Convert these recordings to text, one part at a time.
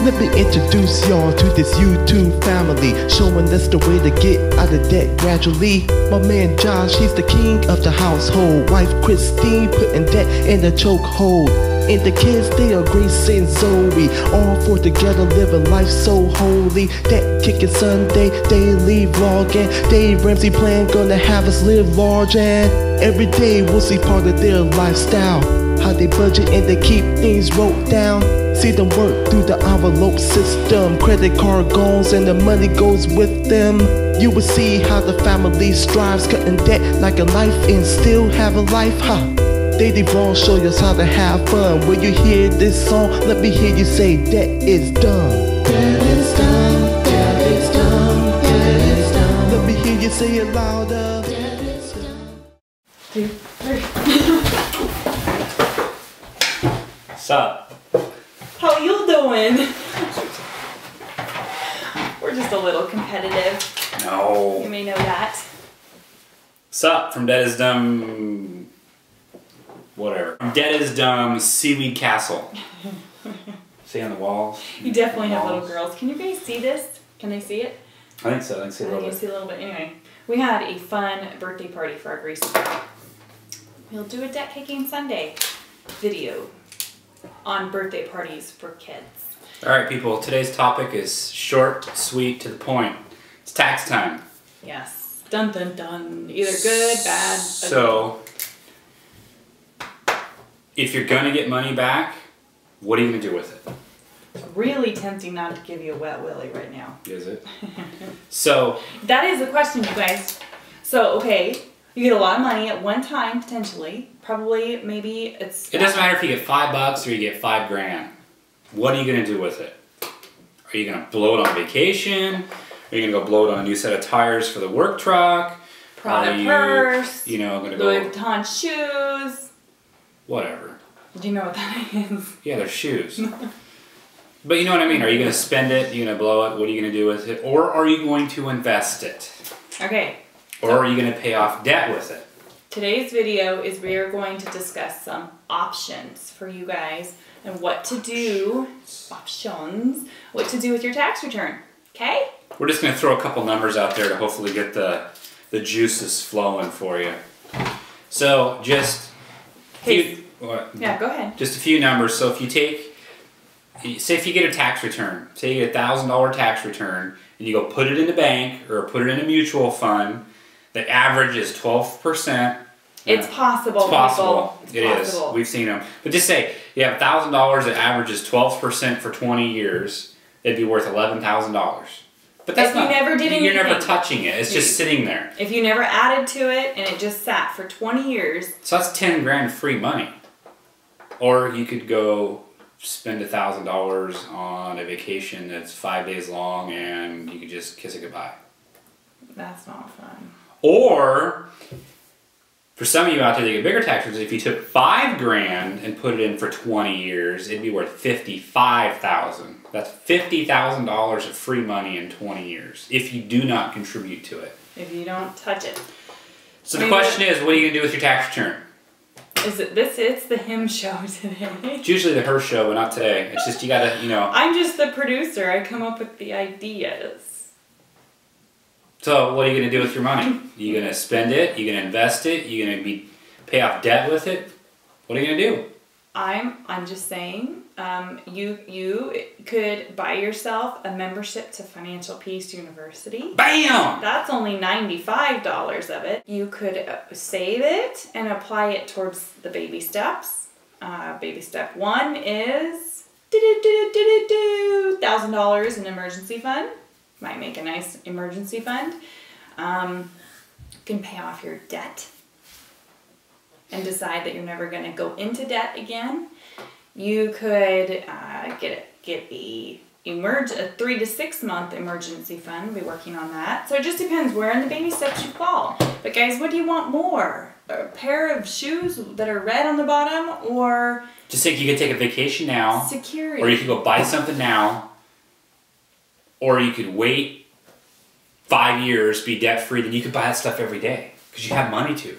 Let me introduce y'all to this YouTube family, showing us the way to get out of debt gradually. My man Josh, he's the king of the household. Wife Christine putting debt in the chokehold. And the kids, they are Grace and Zoe, all four together living life so holy. That Kickin Sunday, daily vlogging. Dave Ramsey plan gonna have us live large, and every day we'll see part of their lifestyle. How they budget and they keep things wrote down. See them work through the envelope system. Credit card goes and the money goes with them. You will see how the family strives, cutting debt like a knife and still have a life, huh? They vlog show us how to have fun. When you hear this song, let me hear you say debt is dumb. Debt is dumb, debt is dumb, debt is dumb. Let me hear you say it louder. Debt is dumb. 2, 3. Sup? How you doing? We're just a little competitive. No. You may know that. Sup from Debtisdum. Whatever. Debtisdum Seaweed Castle. See on the walls? You definitely have little girls. Can you guys see this? Can they see it? I think so. I can see a little bit. You see a little bit. Anyway, we had a fun birthday party for our Grace. We'll do a debt kicking Sunday video on birthday parties for kids. Alright people, today's topic is short, sweet, to the point. It's tax time. Yes. Dun dun dun. Either good, bad. So, if you're gonna get money back, what are you gonna do with it? It's really tempting not to give you a wet willy right now. Is it? So, that is the question, you guys. So, okay, you get a lot of money at one time, potentially. Probably, maybe it's... It doesn't matter if you get $5 or you get $5 grand. What are you gonna do with it? Are you gonna blow it on vacation? Are you gonna go blow it on a new set of tires for the work truck? Prada purse. You know, gonna go... Louis Vuitton shoes. Whatever. Do you know what that is? Yeah, they're shoes. But you know what I mean? Are you gonna spend it? Are you gonna blow it? What are you gonna do with it? Or are you going to invest it? Okay. Or are you gonna pay off debt with it? Today's video is we are going to discuss some options for you guys and what to do, what to do with your tax return, okay? We're just going to throw a couple numbers out there to hopefully get the juices flowing for you. So just, yeah, go ahead. Just a few numbers. So if you take, say if you get a tax return, say you get a $1,000 tax return, and you go put it in the bank or put it in a mutual fund, the average is 12%. It's possible. It's possible. It's it possible. is. We've seen them. But just say you have $1,000 that averages 12% for 20 years. It'd be worth $11,000. But that's not. Never did anything. You're never touching it. It's just sitting there. If you never added to it and it just sat for 20 years. So that's 10 grand free money. Or you could go spend $1,000 on a vacation that's 5 days long and you could just kiss it goodbye. That's not fun. Or, for some of you out there that get bigger tax returns, if you took $5 grand and put it in for 20 years, it'd be worth $55,000. That's $50,000 of free money in 20 years, if you do not contribute to it. If you don't touch it. So the question is, what are you going to do with your tax return? It's the him show today. It's usually the her show, but not today. It's just you gotta, you know. I'm just the producer. I come up with the ideas. So what are you going to do with your money? Are you going to spend it? Are you going to invest it? Are you going to pay off debt with it? What are you going to do? I'm just saying, you could buy yourself a membership to Financial Peace University. BAM! That's only $95 of it. You could save it and apply it towards the baby steps. Baby step 1 is $1,000 in emergency fund. Might make a nice emergency fund. You can pay off your debt and decide that you're never going to go into debt again. You could get a 3 to 6 month emergency fund. Be working on that. So it just depends where in the baby steps you fall. But guys, what do you want more? A pair of shoes that are red on the bottom, or just think you could take a vacation now, security, or you could go buy something now. Or you could wait 5 years, be debt-free, then you could buy that stuff every day because you have money to.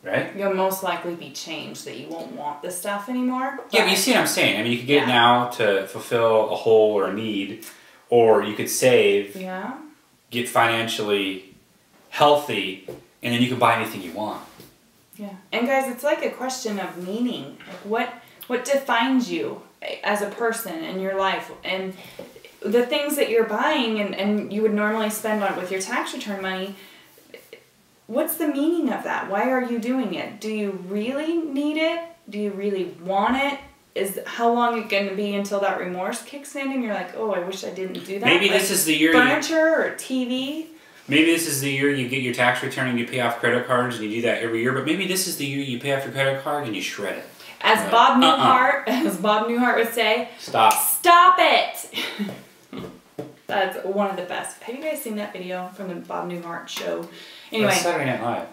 right? You'll most likely be changed that you won't want this stuff anymore. Yeah, but you see what I'm saying? I mean, you could get it now to fulfill a hole or a need, or you could save, get financially healthy, and then you can buy anything you want. Yeah. And guys, it's like a question of meaning. Like what defines you as a person in your life? And the things that you're buying and you would normally spend on with your tax return money, what's the meaning of that? Why are you doing it? Do you really need it? Do you really want it? Is how long it going to be until that remorse kicks in and you're like, oh, I wish I didn't do that? Maybe like this is the year furniture or TV. Maybe this is the year you get your tax return and you pay off credit cards and you do that every year. But maybe this is the year you pay off your credit card and you shred it. As Bob Newhart would say, stop it. That's one of the best. Have you guys seen that video from the Bob Newhart show? Anyway, it was Saturday Night Live,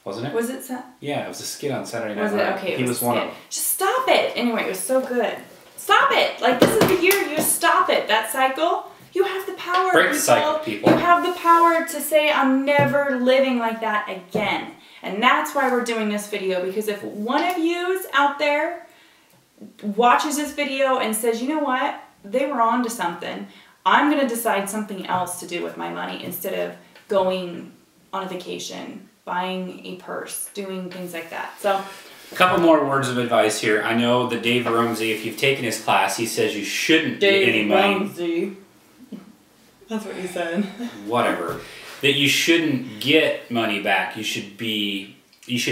wasn't it? Was it? Yeah, it was a skit on Saturday Night Live. Was it? Okay, he was one of them. Just stop it. Anyway, it was so good. Stop it. Like, this is the year you stop it. That cycle. You have the power. Break the cycle, people. You have the power to say, I'm never living like that again. And that's why we're doing this video, because if one of yous out there watches this video and says, you know what, they were on to something, I'm going to decide something else to do with my money instead of going on a vacation, buying a purse, doing things like that. So, a couple more words of advice here. I know that Dave Ramsey, if you've taken his class, he says you shouldn't get any money. Ramsey. That's what he said. Whatever. That you shouldn't get money back. You should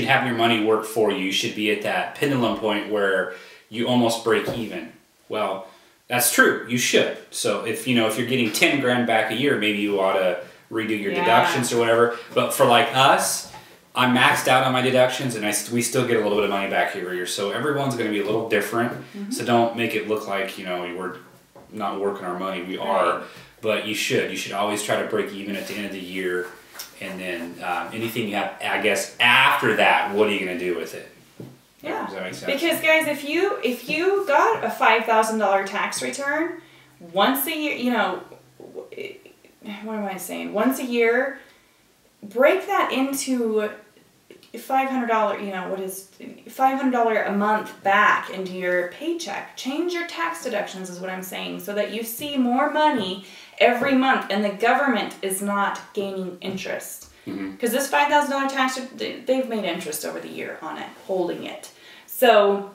have your money work for you. You should be at that pendulum point where you almost break even. Well, that's true. You should. So if you're getting 10 grand back a year, maybe you ought to redo your deductions or whatever. But for like us, I'm maxed out on my deductions, and we still get a little bit of money back every year. So everyone's going to be a little different. Mm-hmm. So don't make it look like we're not working our money. We are. But you should always try to break even at the end of the year, and then anything you have, I guess, after that, what are you going to do with it? Yeah. Does that make sense? Because guys, if you got a $5,000 tax return once a year, what am I saying? Once a year, break that into $500. What is $500 a month back into your paycheck? Change your tax deductions is what I'm saying, so that you see more money every month and the government is not gaining interest. Because this $5,000 tax, they've made interest over the year on it, holding it. So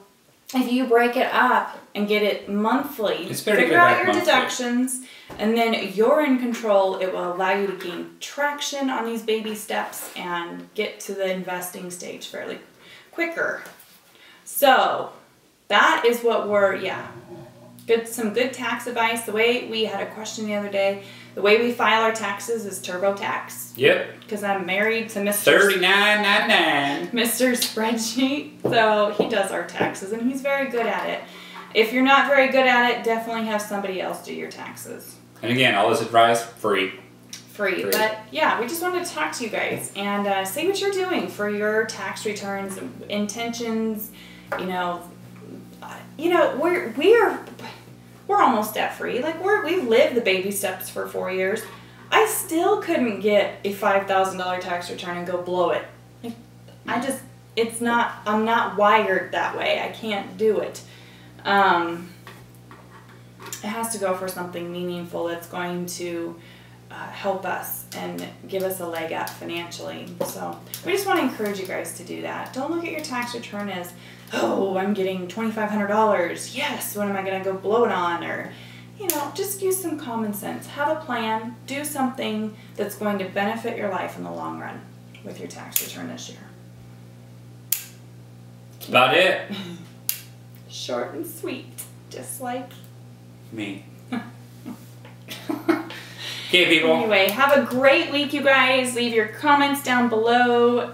if you break it up and get it monthly, figure out your deductions, and then you're in control. It will allow you to gain traction on these baby steps and get to the investing stage fairly quicker. So that is what some good tax advice. The way we had a question the other day, the way we file our taxes is TurboTax. Yep. Because I'm married to Mr. $39.99. Mr. Spreadsheet, so he does our taxes and he's very good at it. If you're not very good at it, definitely have somebody else do your taxes. And again, all this advice free. But yeah, we just wanted to talk to you guys and see what you're doing for your tax returns, intentions. We're almost debt free. Like we've lived the baby steps for 4 years. I still couldn't get a $5,000 tax return and go blow it. Like, I'm not wired that way. I can't do it. It has to go for something meaningful that's going to help us and give us a leg up financially. So we just want to encourage you guys to do that. Don't look at your tax return as, oh, I'm getting $2,500. Yes, what am I going to go blow it on? Or, just use some common sense. Have a plan. Do something that's going to benefit your life in the long run with your tax return this year. That's about it. Short and sweet, just like me. Okay, people. Anyway, have a great week, you guys. Leave your comments down below.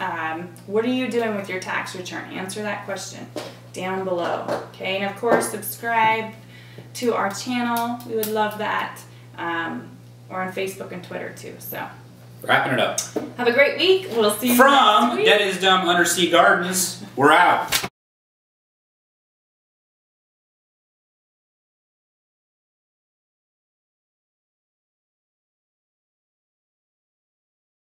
What are you doing with your tax return? Answer that question down below. Okay, and of course, subscribe to our channel. We would love that. Or on Facebook and Twitter too. So, wrapping it up. Have a great week. We'll see you from next week. Debtisdum Undersea Gardens. We're out.